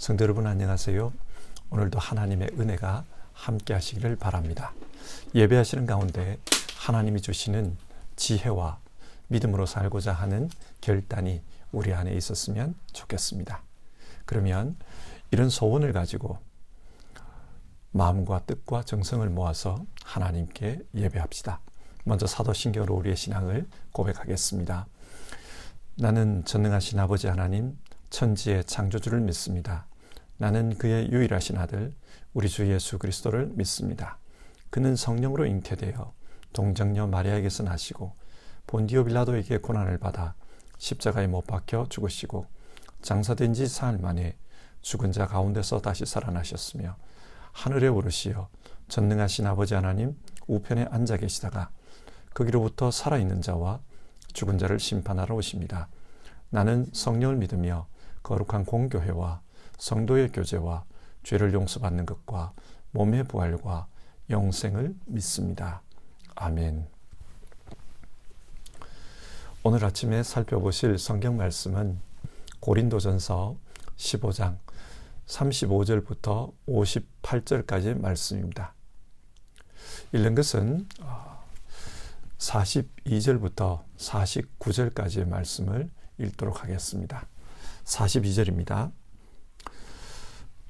성도 여러분 안녕하세요. 오늘도 하나님의 은혜가 함께 하시기를 바랍니다. 예배하시는 가운데 하나님이 주시는 지혜와 믿음으로 살고자 하는 결단이 우리 안에 있었으면 좋겠습니다. 그러면 이런 소원을 가지고 마음과 뜻과 정성을 모아서 하나님께 예배합시다. 먼저 사도신경으로 우리의 신앙을 고백하겠습니다. 나는 전능하신 아버지 하나님, 천지의 창조주를 믿습니다. 나는 그의 유일하신 아들 우리 주 예수 그리스도를 믿습니다. 그는 성령으로 잉태되어 동정녀 마리아에게서 나시고 본디오 빌라도에게 고난을 받아 십자가에 못 박혀 죽으시고 장사된 지 사흘 만에 죽은 자 가운데서 다시 살아나셨으며 하늘에 오르시어 전능하신 아버지 하나님 우편에 앉아 계시다가 거기로부터 살아있는 자와 죽은 자를 심판하러 오십니다. 나는 성령을 믿으며 거룩한 공교회와 성도의 교제와 죄를 용서받는 것과 몸의 부활과 영생을 믿습니다. 아멘. 오늘 아침에 살펴보실 성경 말씀은 고린도전서 15장 35절부터 58절까지의 말씀입니다. 읽는 것은 42절부터 49절까지의 말씀을 읽도록 하겠습니다. 42절입니다.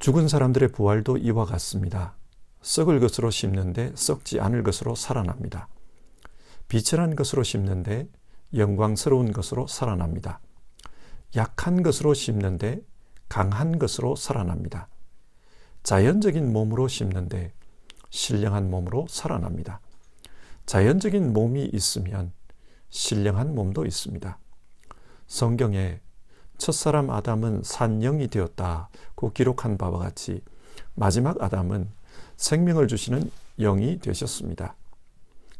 죽은 사람들의 부활도 이와 같습니다. 썩을 것으로 심는데 썩지 않을 것으로 살아납니다. 비천한 것으로 심는데 영광스러운 것으로 살아납니다. 약한 것으로 심는데 강한 것으로 살아납니다. 자연적인 몸으로 심는데 신령한 몸으로 살아납니다. 자연적인 몸이 있으면 신령한 몸도 있습니다. 성경에 첫사람 아담은 산영이 되었다고 기록한 바와 같이 마지막 아담은 생명을 주시는 영이 되셨습니다.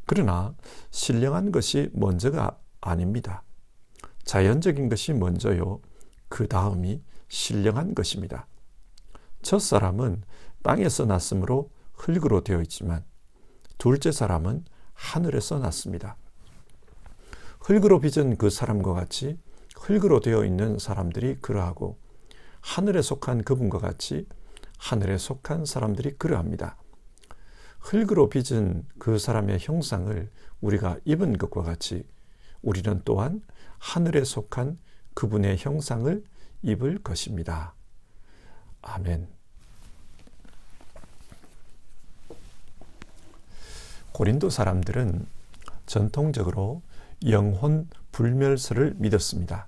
그러나 신령한 것이 먼저가 아닙니다. 자연적인 것이 먼저요. 그 다음이 신령한 것입니다. 첫사람은 땅에서 났으므로 흙으로 되어 있지만 둘째 사람은 하늘에서 났습니다. 흙으로 빚은 그 사람과 같이 흙으로 되어 있는 사람들이 그러하고 하늘에 속한 그분과 같이 하늘에 속한 사람들이 그러합니다. 흙으로 빚은 그 사람의 형상을 우리가 입은 것과 같이 우리는 또한 하늘에 속한 그분의 형상을 입을 것입니다. 아멘. 고린도 사람들은 전통적으로 영혼 불멸설을 믿었습니다.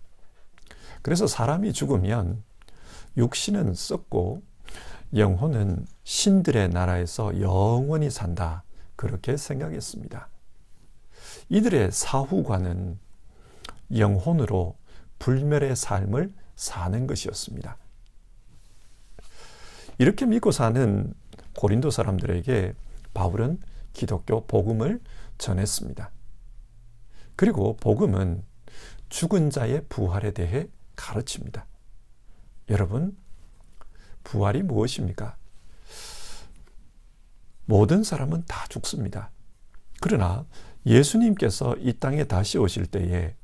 그래서 사람이 죽으면 육신은 썩고 영혼은 신들의 나라에서 영원히 산다. 그렇게 생각했습니다. 이들의 사후관은 영혼으로 불멸의 삶을 사는 것이었습니다. 이렇게 믿고 사는 고린도 사람들에게 바울은 기독교 복음을 전했습니다. 그리고 복음은 죽은 자의 부활에 대해 가르칩니다. 여러분, 부활이 무엇입니까? 모든 사람은 다 죽습니다. 그러나 예수님께서 이 땅에 다시 오실 때에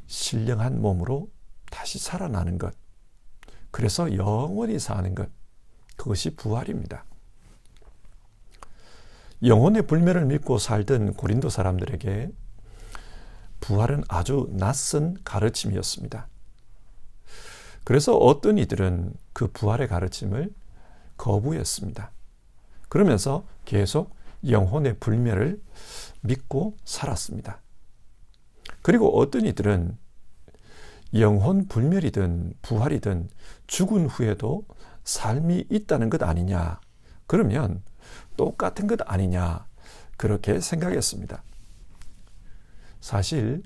신령한 몸으로 다시 살아나는 것, 그래서 영원히 사는 것, 그것이 부활입니다. 영혼의 불멸을 믿고 살던 고린도 사람들에게 부활은 아주 낯선 가르침이었습니다. 그래서 어떤 이들은 그 부활의 가르침을 거부했습니다. 그러면서 계속 영혼의 불멸을 믿고 살았습니다. 그리고 어떤 이들은 영혼 불멸이든 부활이든 죽은 후에도 삶이 있다는 것 아니냐, 그러면 똑같은 것 아니냐, 그렇게 생각했습니다. 사실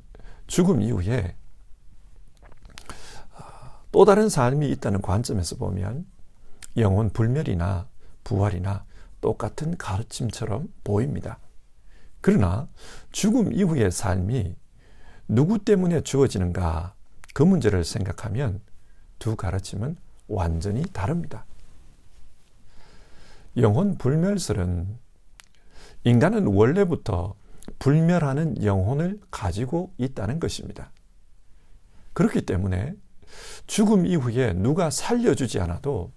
죽음 이후에 또 다른 삶이 있다는 관점에서 보면 영혼 불멸이나 부활이나 똑같은 가르침처럼 보입니다. 그러나 죽음 이후의 삶이 누구 때문에 주어지는가, 그 문제를 생각하면 두 가르침은 완전히 다릅니다. 영혼 불멸설은 인간은 원래부터 불멸하는 영혼을 가지고 있다는 것입니다. 그렇기 때문에 죽음 이후에 누가 살려주지 않아도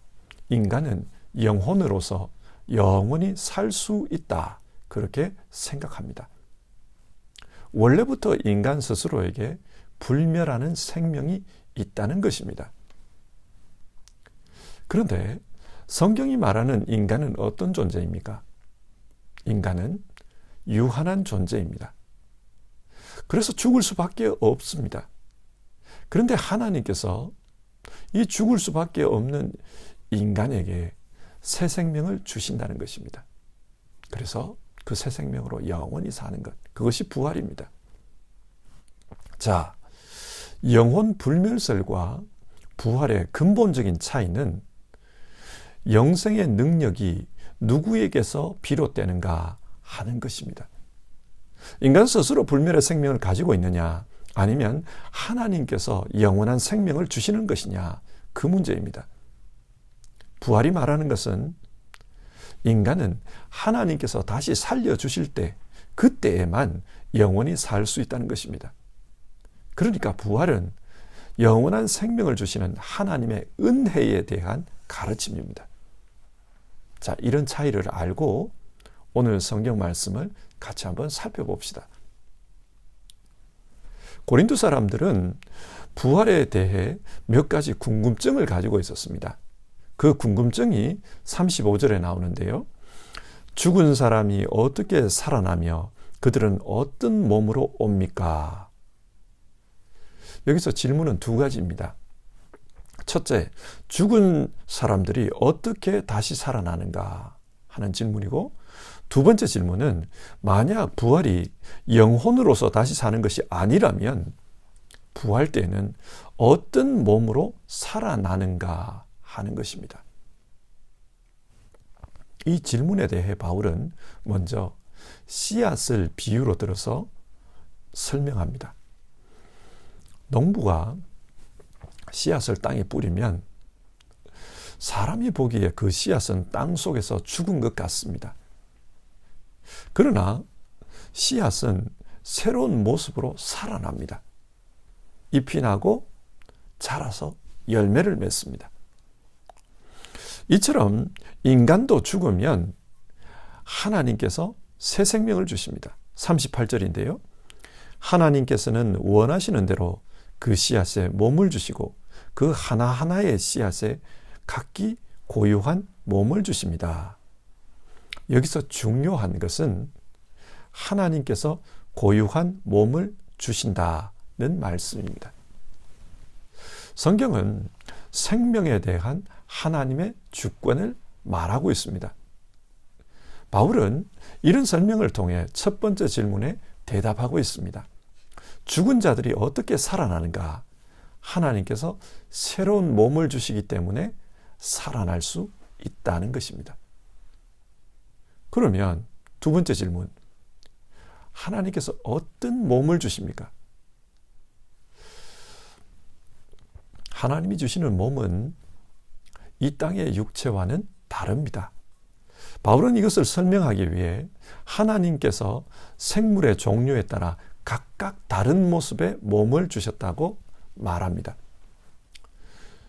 인간은 영혼으로서 영원히 살 수 있다. 그렇게 생각합니다. 원래부터 인간 스스로에게 불멸하는 생명이 있다는 것입니다. 그런데 성경이 말하는 인간은 어떤 존재입니까? 인간은 유한한 존재입니다. 그래서 죽을 수밖에 없습니다. 그런데 하나님께서 이 죽을 수밖에 없는 인간에게 새 생명을 주신다는 것입니다. 그래서 그 새 생명으로 영원히 사는 것, 그것이 부활입니다. 자, 영혼 불멸설과 부활의 근본적인 차이는 영생의 능력이 누구에게서 비롯되는가 하는 것입니다. 인간 스스로 불멸의 생명을 가지고 있느냐, 아니면 하나님께서 영원한 생명을 주시는 것이냐, 그 문제입니다. 부활이 말하는 것은 인간은 하나님께서 다시 살려주실 때, 그때에만 영원히 살 수 있다는 것입니다. 그러니까 부활은 영원한 생명을 주시는 하나님의 은혜에 대한 가르침입니다. 자, 이런 차이를 알고 오늘 성경 말씀을 같이 한번 살펴봅시다. 고린도 사람들은 부활에 대해 몇 가지 궁금증을 가지고 있었습니다. 그 궁금증이 35절에 나오는데요. 죽은 사람이 어떻게 살아나며 그들은 어떤 몸으로 옵니까? 여기서 질문은 두 가지입니다. 첫째, 죽은 사람들이 어떻게 다시 살아나는가 하는 질문이고, 두 번째 질문은 만약 부활이 영혼으로서 다시 사는 것이 아니라면 부활 때는 어떤 몸으로 살아나는가 하는 것입니다. 이 질문에 대해 바울은 먼저 씨앗을 비유로 들어서 설명합니다. 농부가 씨앗을 땅에 뿌리면 사람이 보기에 그 씨앗은 땅 속에서 죽은 것 같습니다. 그러나 씨앗은 새로운 모습으로 살아납니다. 잎이 나고 자라서 열매를 맺습니다. 이처럼 인간도 죽으면 하나님께서 새 생명을 주십니다. 38절인데요. 하나님께서는 원하시는 대로 그 씨앗에 몸을 주시고 그 하나하나의 씨앗에 각기 고유한 몸을 주십니다. 여기서 중요한 것은 하나님께서 고유한 몸을 주신다는 말씀입니다. 성경은 생명에 대한 하나님의 주권을 말하고 있습니다. 바울은 이런 설명을 통해 첫 번째 질문에 대답하고 있습니다. 죽은 자들이 어떻게 살아나는가? 하나님께서 새로운 몸을 주시기 때문에 살아날 수 있다는 것입니다. 그러면 두 번째 질문, 하나님께서 어떤 몸을 주십니까? 하나님이 주시는 몸은 이 땅의 육체와는 다릅니다. 바울은 이것을 설명하기 위해 하나님께서 생물의 종류에 따라 각각 다른 모습의 몸을 주셨다고 말합니다.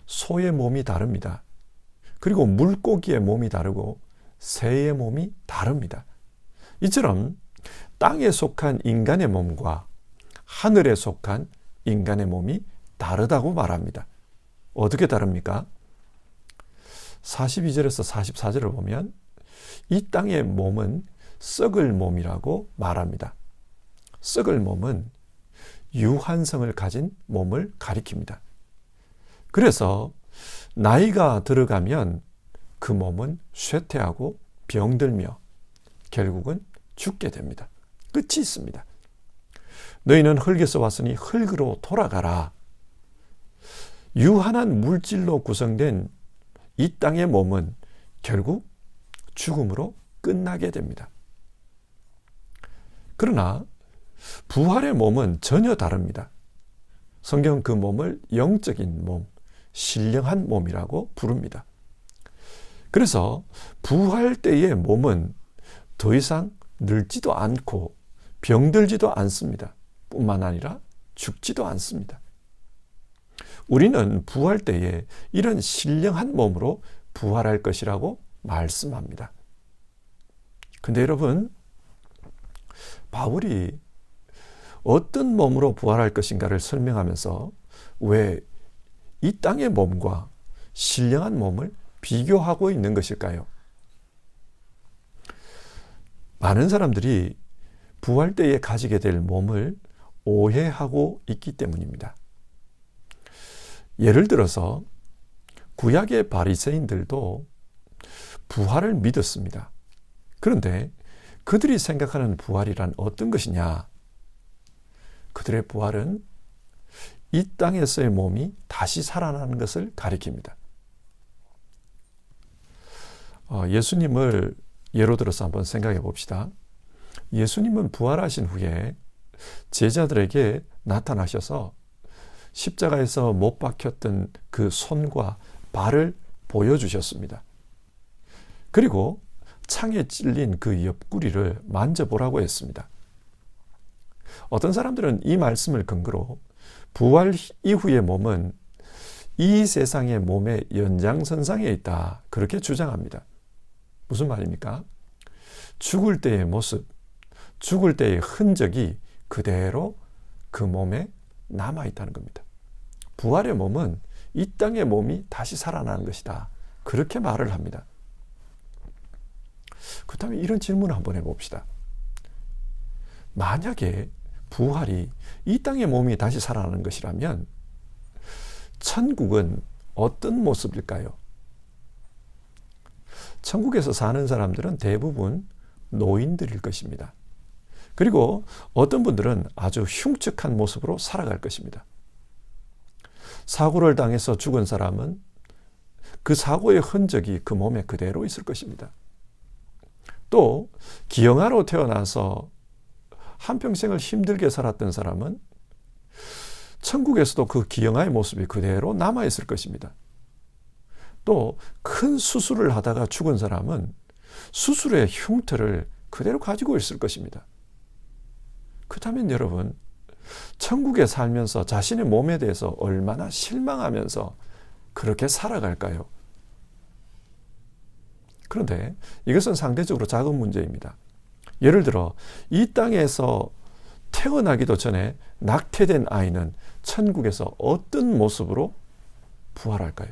소의 몸이 다릅니다. 그리고 물고기의 몸이 다르고 새의 몸이 다릅니다. 이처럼 땅에 속한 인간의 몸과 하늘에 속한 인간의 몸이 다르다고 말합니다. 어떻게 다릅니까? 42절에서 44절을 보면 이 땅의 몸은 썩을 몸이라고 말합니다. 썩을 몸은 유한성을 가진 몸을 가리킵니다. 그래서 나이가 들어가면 그 몸은 쇠퇴하고 병들며 결국은 죽게 됩니다. 끝이 있습니다. 너희는 흙에서 왔으니 흙으로 돌아가라. 유한한 물질로 구성된 이 땅의 몸은 결국 죽음으로 끝나게 됩니다. 그러나 부활의 몸은 전혀 다릅니다. 성경은 그 몸을 영적인 몸, 신령한 몸이라고 부릅니다. 그래서 부활 때의 몸은 더 이상 늙지도 않고 병들지도 않습니다. 뿐만 아니라 죽지도 않습니다. 우리는 부활 때에 이런 신령한 몸으로 부활할 것이라고 말씀합니다. 근데 여러분, 바울이 어떤 몸으로 부활할 것인가를 설명하면서 왜 이 땅의 몸과 신령한 몸을 비교하고 있는 것일까요? 많은 사람들이 부활 때에 가지게 될 몸을 오해하고 있기 때문입니다. 예를 들어서 구약의 바리새인들도 부활을 믿었습니다. 그런데 그들이 생각하는 부활이란 어떤 것이냐? 그들의 부활은 이 땅에서의 몸이 다시 살아나는 것을 가리킵니다. 예수님을 예로 들어서 한번 생각해 봅시다. 예수님은 부활하신 후에 제자들에게 나타나셔서 십자가에서 못 박혔던 그 손과 발을 보여주셨습니다. 그리고 창에 찔린 그 옆구리를 만져보라고 했습니다. 어떤 사람들은 이 말씀을 근거로 부활 이후의 몸은 이 세상의 몸의 연장선상에 있다, 그렇게 주장합니다. 무슨 말입니까? 죽을 때의 모습, 죽을 때의 흔적이 그대로 그 몸에 남아있다는 겁니다. 부활의 몸은 이 땅의 몸이 다시 살아나는 것이다, 그렇게 말을 합니다. 그렇다면 이런 질문을 한번 해봅시다. 만약에 부활이 이 땅의 몸이 다시 살아나는 것이라면 천국은 어떤 모습일까요? 천국에서 사는 사람들은 대부분 노인들일 것입니다. 그리고 어떤 분들은 아주 흉측한 모습으로 살아갈 것입니다. 사고를 당해서 죽은 사람은 그 사고의 흔적이 그 몸에 그대로 있을 것입니다. 또 기형아로 태어나서 한평생을 힘들게 살았던 사람은 천국에서도 그 기형아의 모습이 그대로 남아있을 것입니다. 또 큰 수술을 하다가 죽은 사람은 수술의 흉터를 그대로 가지고 있을 것입니다. 그렇다면 여러분, 천국에 살면서 자신의 몸에 대해서 얼마나 실망하면서 그렇게 살아갈까요? 그런데 이것은 상대적으로 작은 문제입니다. 예를 들어 이 땅에서 태어나기도 전에 낙태된 아이는 천국에서 어떤 모습으로 부활할까요?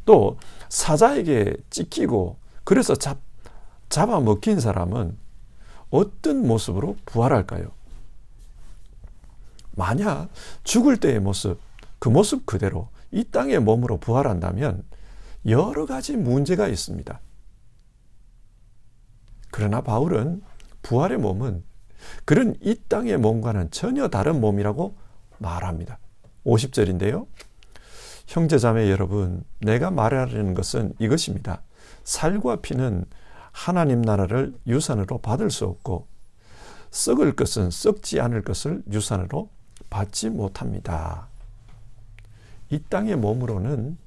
또 사자에게 찢기고 그래서 잡아먹힌 사람은 어떤 모습으로 부활할까요? 만약 죽을 때의 모습, 그 모습 그대로 이 땅의 몸으로 부활한다면 여러 가지 문제가 있습니다. 그러나 바울은 부활의 몸은 그런 이 땅의 몸과는 전혀 다른 몸이라고 말합니다. 50절인데요. 형제자매 여러분, 내가 말하려는 것은 이것입니다. 살과 피는 하나님 나라를 유산으로 받을 수 없고 썩을 것은 썩지 않을 것을 유산으로 받지 못합니다. 이 땅의 몸으로는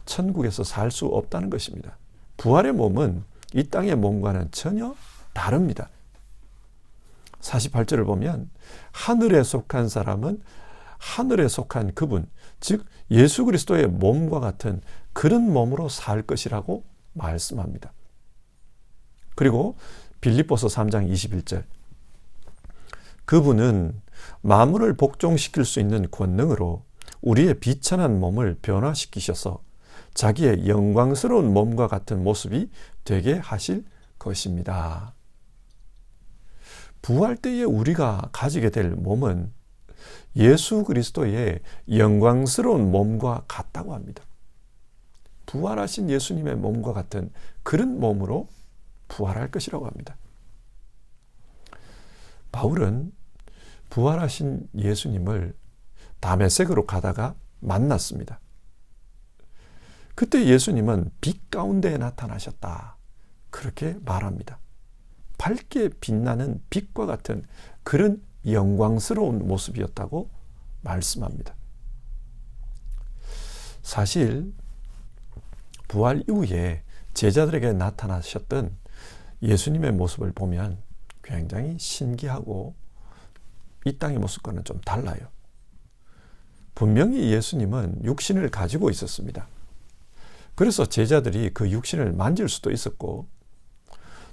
천국에서 살 수 없다는 것입니다. 부활의 몸은 이 땅의 몸과는 전혀 다릅니다. 48절을 보면 하늘에 속한 사람은 하늘에 속한 그분, 즉 예수 그리스도의 몸과 같은 그런 몸으로 살 것이라고 말씀합니다. 그리고 빌립보서 3장 21절, 그분은 만물을 복종시킬 수 있는 권능으로 우리의 비천한 몸을 변화시키셔서 자기의 영광스러운 몸과 같은 모습이 되게 하실 것입니다. 부활 때에 우리가 가지게 될 몸은 예수 그리스도의 영광스러운 몸과 같다고 합니다. 부활하신 예수님의 몸과 같은 그런 몸으로 부활할 것이라고 합니다. 바울은 부활하신 예수님을 다메섹으로 가다가 만났습니다. 그때 예수님은 빛 가운데 나타나셨다, 그렇게 말합니다. 밝게 빛나는 빛과 같은 그런 영광스러운 모습이었다고 말씀합니다. 사실 부활 이후에 제자들에게 나타나셨던 예수님의 모습을 보면 굉장히 신기하고 이 땅의 모습과는 좀 달라요. 분명히 예수님은 육신을 가지고 있었습니다. 그래서 제자들이 그 육신을 만질 수도 있었고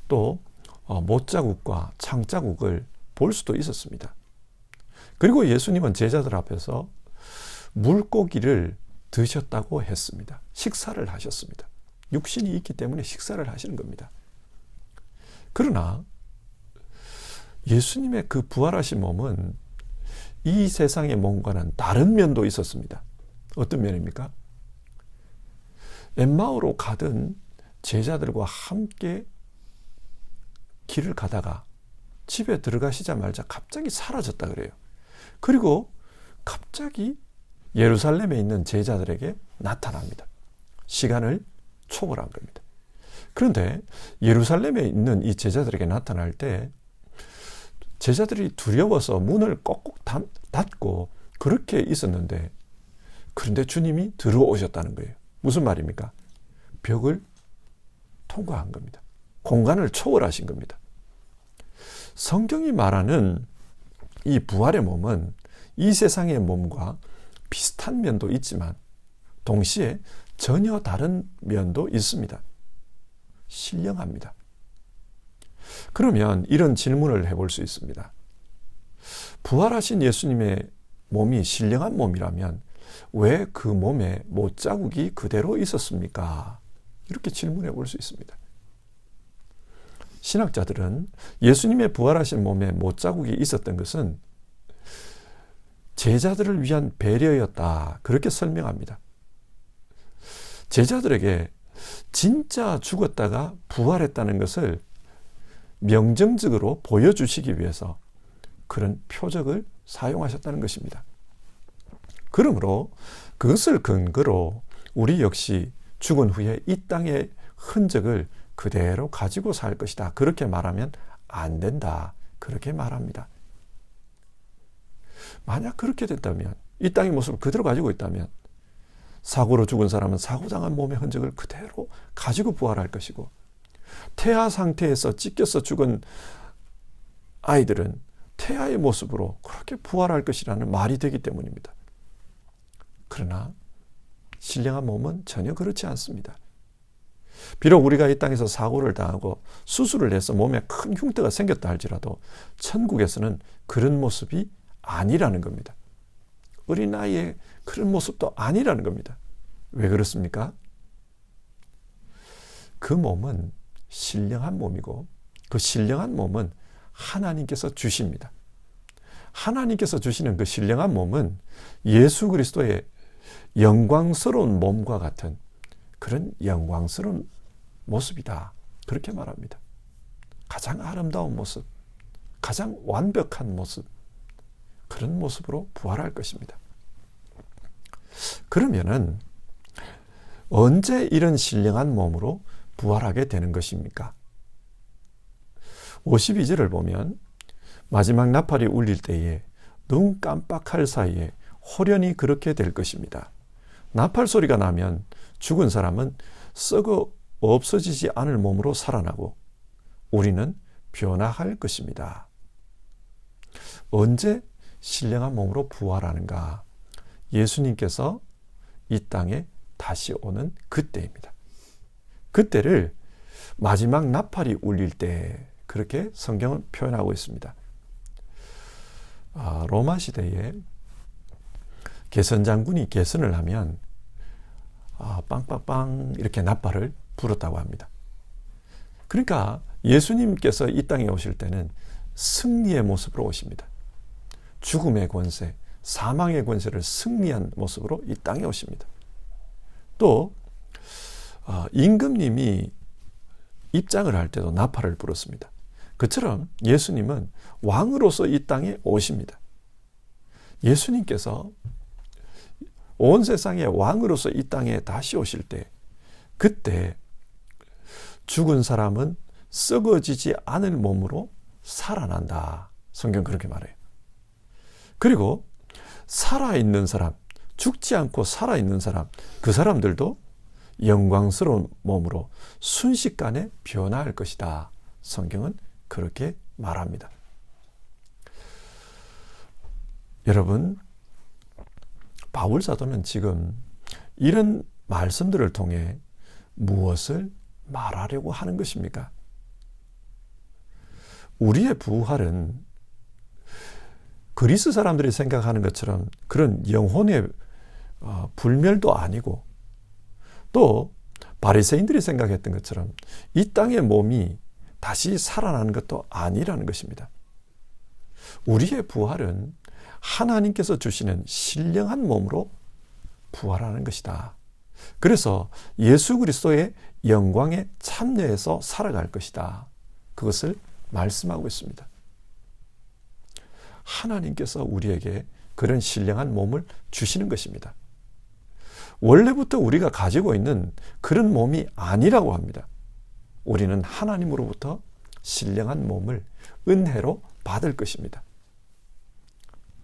또 못자국과 창자국을 볼 수도 있었습니다. 그리고 예수님은 제자들 앞에서 물고기를 드셨다고 했습니다. 식사를 하셨습니다. 육신이 있기 때문에 식사를 하시는 겁니다. 그러나 예수님의 그 부활하신 몸은 이 세상의 몸과는 다른 면도 있었습니다. 어떤 면입니까? 엠마오로 가던 제자들과 함께 길을 가다가 집에 들어가시자마자 갑자기 사라졌다 그래요. 그리고 갑자기 예루살렘에 있는 제자들에게 나타납니다. 시간을 초월한 겁니다. 그런데 예루살렘에 있는 이 제자들에게 나타날 때 제자들이 두려워서 문을 꼭꼭 닫고 그렇게 있었는데, 그런데 주님이 들어오셨다는 거예요. 무슨 말입니까? 벽을 통과한 겁니다. 공간을 초월하신 겁니다. 성경이 말하는 이 부활의 몸은 이 세상의 몸과 비슷한 면도 있지만 동시에 전혀 다른 면도 있습니다. 신령합니다. 그러면 이런 질문을 해볼 수 있습니다. 부활하신 예수님의 몸이 신령한 몸이라면 왜 그 몸에 못자국이 그대로 있었습니까? 이렇게 질문해 볼 수 있습니다. 신학자들은 예수님의 부활하신 몸에 못자국이 있었던 것은 제자들을 위한 배려였다, 그렇게 설명합니다. 제자들에게 진짜 죽었다가 부활했다는 것을 명정적으로 보여주시기 위해서 그런 표적을 사용하셨다는 것입니다. 그러므로 그것을 근거로 우리 역시 죽은 후에 이 땅의 흔적을 그대로 가지고 살 것이다, 그렇게 말하면 안 된다, 그렇게 말합니다. 만약 그렇게 됐다면, 이 땅의 모습을 그대로 가지고 있다면 사고로 죽은 사람은 사고당한 몸의 흔적을 그대로 가지고 부활할 것이고, 태아 상태에서 찢겨서 죽은 아이들은 태아의 모습으로 그렇게 부활할 것이라는 말이 되기 때문입니다. 그러나 신령한 몸은 전혀 그렇지 않습니다. 비록 우리가 이 땅에서 사고를 당하고 수술을 해서 몸에 큰 흉터가 생겼다 할지라도 천국에서는 그런 모습이 아니라는 겁니다. 어린아이의 그런 모습도 아니라는 겁니다. 왜 그렇습니까? 그 몸은 신령한 몸이고 그 신령한 몸은 하나님께서 주십니다. 하나님께서 주시는 그 신령한 몸은 예수 그리스도의 영광스러운 몸과 같은 그런 영광스러운 모습이다, 그렇게 말합니다. 가장 아름다운 모습, 가장 완벽한 모습, 그런 모습으로 부활할 것입니다. 그러면은 언제 이런 신령한 몸으로 부활하게 되는 것입니까? 52절을 보면 마지막 나팔이 울릴 때에 눈 깜빡할 사이에 호련히 그렇게 될 것입니다. 나팔 소리가 나면 죽은 사람은 썩어 없어지지 않을 몸으로 살아나고 우리는 변화할 것입니다. 언제 신령한 몸으로 부활하는가? 예수님께서 이 땅에 다시 오는 그때입니다. 그때를 마지막 나팔이 울릴 때, 그렇게 성경은 표현하고 있습니다. 로마 시대에 개선장군이 개선을 하면 빵빵빵 이렇게 나팔을 불었다고 합니다. 그러니까 예수님께서 이 땅에 오실 때는 승리의 모습으로 오십니다. 죽음의 권세, 사망의 권세를 승리한 모습으로 이 땅에 오십니다. 또 임금님이 입장을 할 때도 나팔을 불었습니다. 그처럼 예수님은 왕으로서 이 땅에 오십니다. 예수님께서 온 세상의 왕으로서 이 땅에 다시 오실 때, 그때 죽은 사람은 썩어지지 않을 몸으로 살아난다, 성경 그렇게 말해요. 그리고 살아있는 사람, 죽지 않고 살아있는 사람, 그 사람들도 영광스러운 몸으로 순식간에 변화할 것이다, 성경은 그렇게 말합니다. 여러분, 바울 사도는 지금 이런 말씀들을 통해 무엇을 말하려고 하는 것입니까? 우리의 부활은 그리스 사람들이 생각하는 것처럼 그런 영혼의 불멸도 아니고, 또 바리새인들이 생각했던 것처럼 이 땅의 몸이 다시 살아나는 것도 아니라는 것입니다. 우리의 부활은 하나님께서 주시는 신령한 몸으로 부활하는 것이다. 그래서 예수 그리스도의 영광에 참여해서 살아갈 것이다. 그것을 말씀하고 있습니다. 하나님께서 우리에게 그런 신령한 몸을 주시는 것입니다. 원래부터 우리가 가지고 있는 그런 몸이 아니라고 합니다. 우리는 하나님으로부터 신령한 몸을 은혜로 받을 것입니다.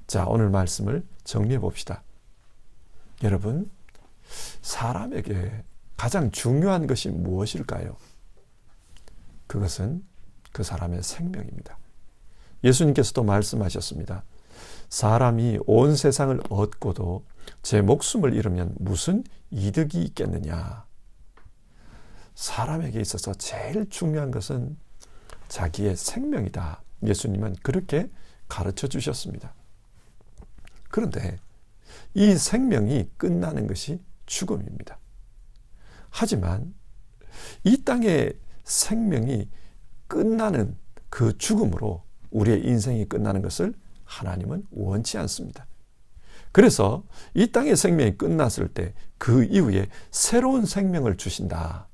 자, 오늘 말씀을 정리해 봅시다. 여러분, 사람에게 가장 중요한 것이 무엇일까요? 그것은 그 사람의 생명입니다. 예수님께서도 말씀하셨습니다. 사람이 온 세상을 얻고도 제 목숨을 잃으면 무슨 이득이 있겠느냐. 사람에게 있어서 제일 중요한 것은 자기의 생명이다. 예수님은 그렇게 가르쳐 주셨습니다. 그런데 이 생명이 끝나는 것이 죽음입니다. 하지만 이 땅의 생명이 끝나는 그 죽음으로 우리의 인생이 끝나는 것을 하나님은 원치 않습니다. 그래서 이 땅의 생명이 끝났을 때 그 이후에 새로운 생명을 주신다.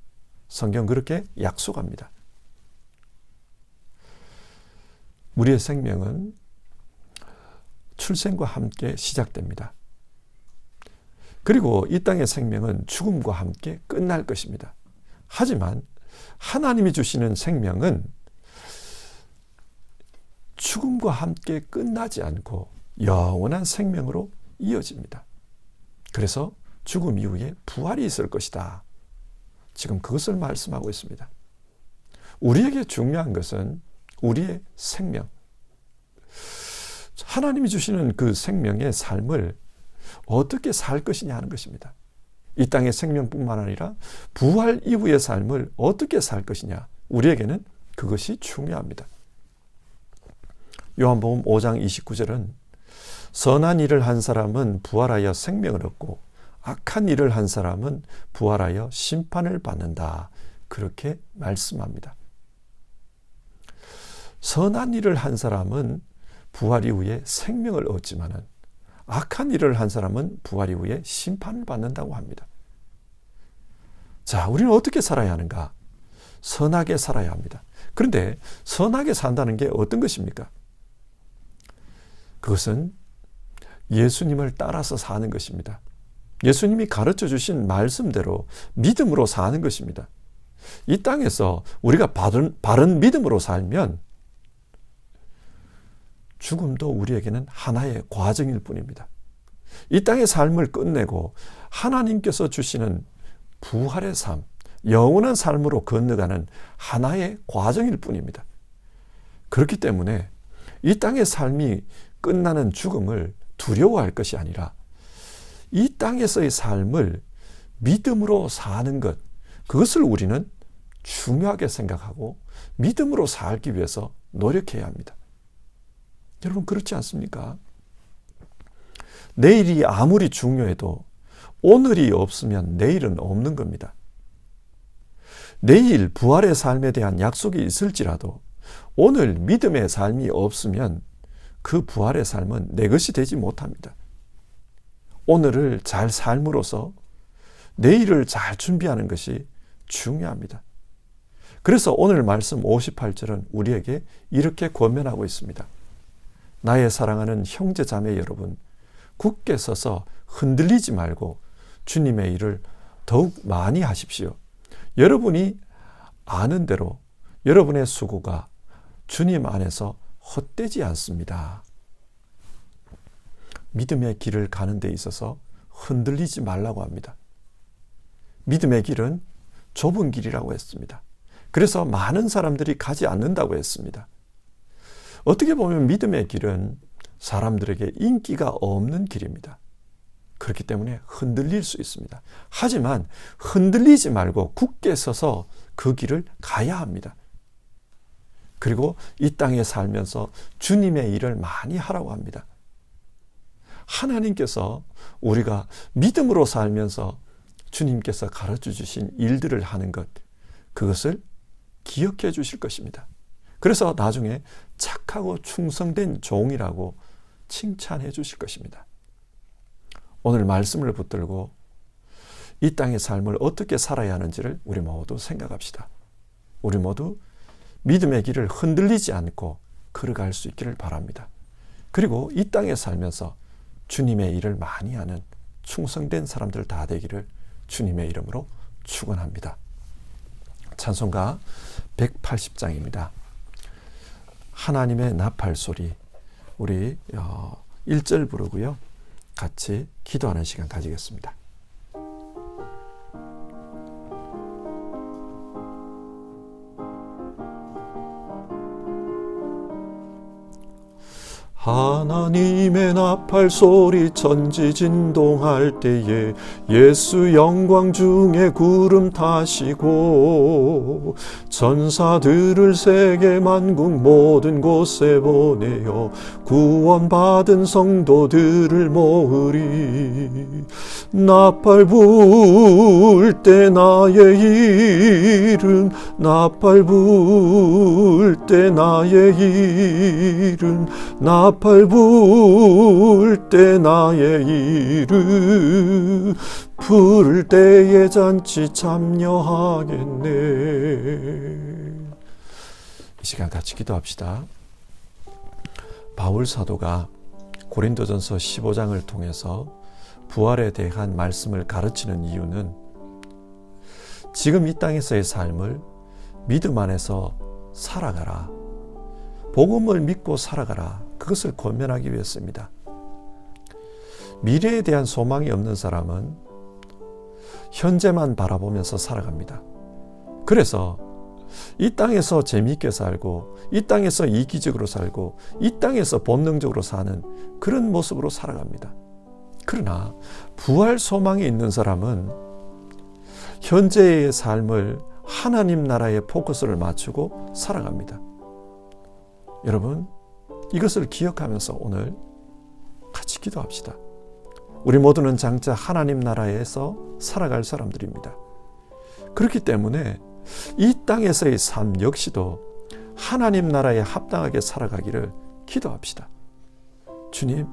성경 그렇게 약속합니다. 우리의 생명은 출생과 함께 시작됩니다. 그리고 이 땅의 생명은 죽음과 함께 끝날 것입니다. 하지만 하나님이 주시는 생명은 죽음과 함께 끝나지 않고 영원한 생명으로 이어집니다. 그래서 죽음 이후에 부활이 있을 것이다. 지금 그것을 말씀하고 있습니다. 우리에게 중요한 것은 우리의 생명. 하나님이 주시는 그 생명의 삶을 어떻게 살 것이냐 하는 것입니다. 이 땅의 생명뿐만 아니라 부활 이후의 삶을 어떻게 살 것이냐. 우리에게는 그것이 중요합니다. 요한복음 5장 29절은 선한 일을 한 사람은 부활하여 생명을 얻고 악한 일을 한 사람은 부활하여 심판을 받는다. 그렇게 말씀합니다. 선한 일을 한 사람은 부활 이후에 생명을 얻지만은 악한 일을 한 사람은 부활 이후에 심판을 받는다고 합니다. 자, 우리는 어떻게 살아야 하는가? 선하게 살아야 합니다. 그런데 선하게 산다는 게 어떤 것입니까? 그것은 예수님을 따라서 사는 것입니다. 예수님이 가르쳐 주신 말씀대로 믿음으로 사는 것입니다. 이 땅에서 우리가 바른 믿음으로 살면 죽음도 우리에게는 하나의 과정일 뿐입니다. 이 땅의 삶을 끝내고 하나님께서 주시는 부활의 삶, 영원한 삶으로 건너가는 하나의 과정일 뿐입니다. 그렇기 때문에 이 땅의 삶이 끝나는 죽음을 두려워할 것이 아니라 이 땅에서의 삶을 믿음으로 사는 것, 그것을 우리는 중요하게 생각하고 믿음으로 살기 위해서 노력해야 합니다. 여러분 그렇지 않습니까? 내일이 아무리 중요해도 오늘이 없으면 내일은 없는 겁니다. 내일 부활의 삶에 대한 약속이 있을지라도 오늘 믿음의 삶이 없으면 그 부활의 삶은 내 것이 되지 못합니다. 오늘을 잘 삶으로써 내일을 잘 준비하는 것이 중요합니다. 그래서 오늘 말씀 58절은 우리에게 이렇게 권면하고 있습니다. 나의 사랑하는 형제 자매 여러분, 굳게 서서 흔들리지 말고 주님의 일을 더욱 많이 하십시오. 여러분이 아는 대로 여러분의 수고가 주님 안에서 헛되지 않습니다. 믿음의 길을 가는 데 있어서 흔들리지 말라고 합니다. 믿음의 길은 좁은 길이라고 했습니다. 그래서 많은 사람들이 가지 않는다고 했습니다. 어떻게 보면 믿음의 길은 사람들에게 인기가 없는 길입니다. 그렇기 때문에 흔들릴 수 있습니다. 하지만 흔들리지 말고 굳게 서서 그 길을 가야 합니다. 그리고 이 땅에 살면서 주님의 일을 많이 하라고 합니다. 하나님께서 우리가 믿음으로 살면서 주님께서 가르쳐 주신 일들을 하는 것, 그것을 기억해 주실 것입니다. 그래서 나중에 착하고 충성된 종이라고 칭찬해 주실 것입니다. 오늘 말씀을 붙들고 이 땅의 삶을 어떻게 살아야 하는지를 우리 모두 생각합시다. 우리 모두 믿음의 길을 흔들리지 않고 걸어갈 수 있기를 바랍니다. 그리고 이 땅에 살면서 주님의 일을 많이 하는 충성된 사람들 다 되기를 주님의 이름으로 축원합니다. 찬송가 180장입니다. 하나님의 나팔 소리, 우리 1절 부르고요. 같이 기도하는 시간 가지겠습니다. 하나님의 나팔 소리 천지진동할 때에 예수 영광 중에 구름 타시고 전사들을 세계 만국 모든 곳에 보내어 구원받은 성도들을 모으리. 나팔 불 때 나의 이름, 나팔 불 때 나의 이름, 나팔 불 때 나의 이름, 부를 때에 잔치 참여하겠네. 이 시간 같이 기도합시다. 바울 사도가 고린도전서 15장을 통해서 부활에 대한 말씀을 가르치는 이유는 지금 이 땅에서의 삶을 믿음 안에서 살아가라, 복음을 믿고 살아가라, 그것을 권면하기 위해서입니다. 미래에 대한 소망이 없는 사람은 현재만 바라보면서 살아갑니다. 그래서 이 땅에서 재미있게 살고, 이 땅에서 이기적으로 살고, 이 땅에서 본능적으로 사는 그런 모습으로 살아갑니다. 그러나 부활 소망이 있는 사람은 현재의 삶을 하나님 나라에 포커스를 맞추고 살아갑니다. 여러분, 이것을 기억하면서 오늘 같이 기도합시다. 우리 모두는 장차 하나님 나라에서 살아갈 사람들입니다. 그렇기 때문에 이 땅에서의 삶 역시도 하나님 나라에 합당하게 살아가기를 기도합시다. 주님,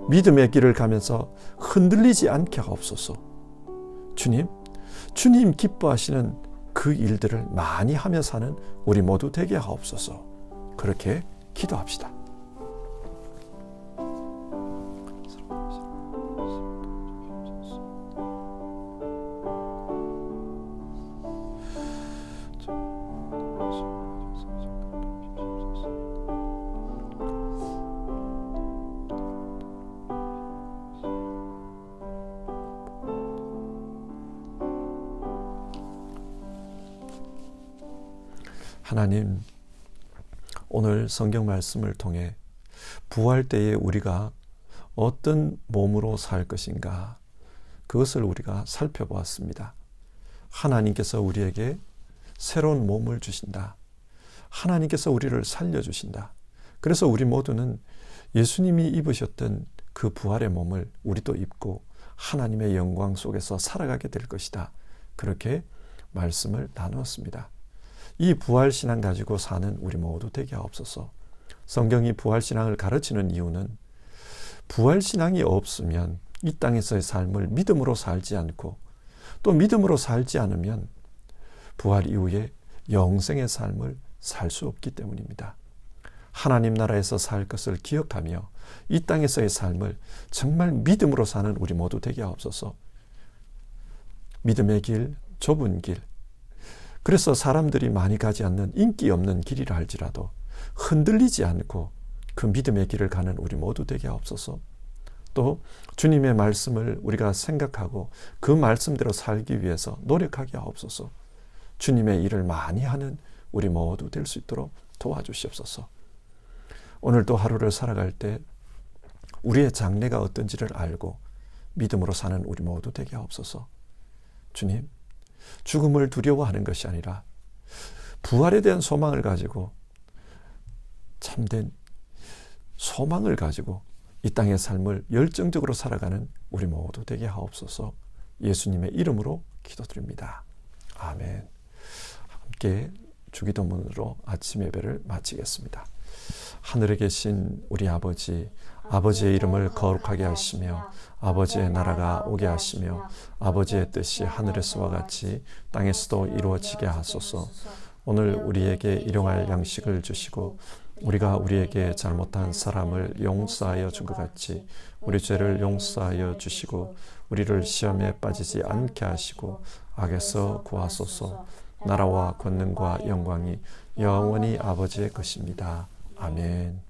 믿음의 길을 가면서 흔들리지 않게 하옵소서. 주님, 주님 기뻐하시는 그 일들을 많이 하며 사는 우리 모두 되게 하옵소서. 그렇게 기도합시다. 하나님, 오늘 성경 말씀을 통해 부활 때에 우리가 어떤 몸으로 살 것인가, 그것을 우리가 살펴보았습니다. 하나님께서 우리에게 새로운 몸을 주신다. 하나님께서 우리를 살려주신다. 그래서 우리 모두는 예수님이 입으셨던 그 부활의 몸을 우리도 입고 하나님의 영광 속에서 살아가게 될 것이다. 그렇게 말씀을 나누었습니다. 이 부활신앙 가지고 사는 우리 모두 되게 하옵소서. 성경이 부활신앙을 가르치는 이유는 부활신앙이 없으면 이 땅에서의 삶을 믿음으로 살지 않고, 또 믿음으로 살지 않으면 부활 이후에 영생의 삶을 살 수 없기 때문입니다. 하나님 나라에서 살 것을 기억하며 이 땅에서의 삶을 정말 믿음으로 사는 우리 모두 되게 하옵소서. 믿음의 길, 좁은 길, 그래서 사람들이 많이 가지 않는 인기 없는 길이라 할지라도 흔들리지 않고 그 믿음의 길을 가는 우리 모두 되게 하옵소서. 또 주님의 말씀을 우리가 생각하고 그 말씀대로 살기 위해서 노력하게 하옵소서. 주님의 일을 많이 하는 우리 모두 될 수 있도록 도와주시옵소서. 오늘도 하루를 살아갈 때 우리의 장래가 어떤지를 알고 믿음으로 사는 우리 모두 되게 하옵소서. 주님, 죽음을 두려워하는 것이 아니라 부활에 대한 소망을 가지고 참된 소망을 가지고 이 땅의 삶을 열정적으로 살아가는 우리 모두 되게 하옵소서. 예수님의 이름으로 기도드립니다. 아멘. 함께 주기도문으로 아침 예배를 마치겠습니다. 하늘에 계신 우리 아버지, 아버지의 이름을 거룩하게 하시며 아버지의 나라가 오게 하시며 아버지의 뜻이 하늘에서와 같이 땅에서도 이루어지게 하소서. 오늘 우리에게 일용할 양식을 주시고 우리가 우리에게 잘못한 사람을 용서하여 준 것 같이 우리 죄를 용서하여 주시고 우리를 시험에 빠지지 않게 하시고 악에서 구하소서. 나라와 권능과 영광이 영원히 아버지의 것입니다. 아멘.